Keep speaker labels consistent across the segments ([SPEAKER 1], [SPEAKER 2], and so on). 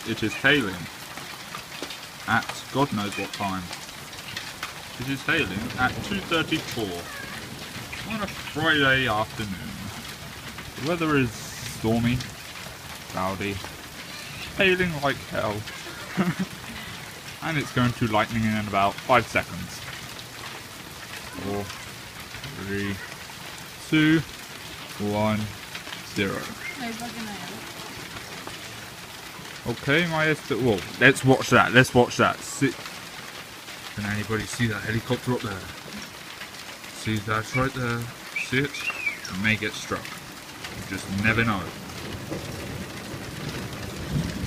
[SPEAKER 1] it is hailing at God knows what time. It is hailing at 2:34 on a Friday afternoon. The weather is stormy, cloudy, hailing like hell, and it's going to lightning in about 5 seconds. 4, 3, 2, 1, 0. Okay, well, let's watch that. Let's watch that. Can anybody see that helicopter up there? See that right there? See it? It may get struck. You just never know.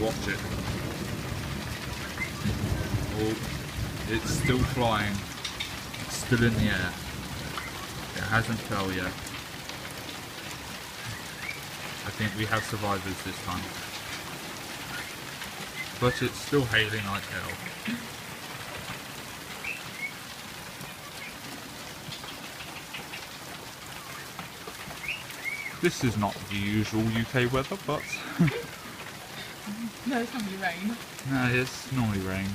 [SPEAKER 1] Watch it. Oh, it's still flying. It's still in the air. It hasn't fell yet. I think we have survivors this time. But it's still hailing like hell. This is not the usual UK weather, but...
[SPEAKER 2] No, it's normally rain.
[SPEAKER 1] No, it's normally rain.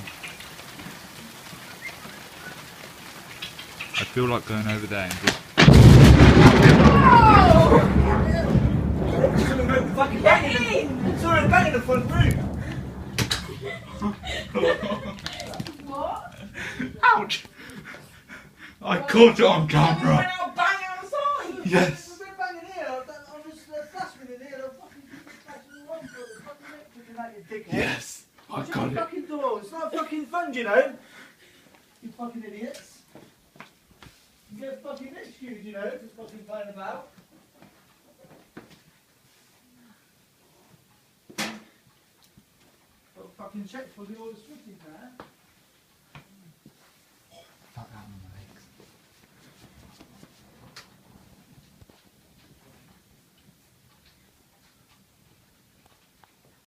[SPEAKER 1] I feel like going over there and just...
[SPEAKER 3] Fucking banging! Sorry, banging the front room!
[SPEAKER 2] What?
[SPEAKER 1] Ouch! I caught it on camera!
[SPEAKER 3] Went out banging outside!
[SPEAKER 1] Yes!
[SPEAKER 3] We've been banging here, I'm just flashing in here, I'm fucking flashing the one door, the fucking electric out, you dickhead.
[SPEAKER 1] Yes! I
[SPEAKER 3] Shut
[SPEAKER 1] got
[SPEAKER 3] the
[SPEAKER 1] it!
[SPEAKER 3] fucking door, it's not fucking fun, you know? You fucking idiots. You get fucking rescued, you know, just fucking playing about. Got fucking checked for all the switches now.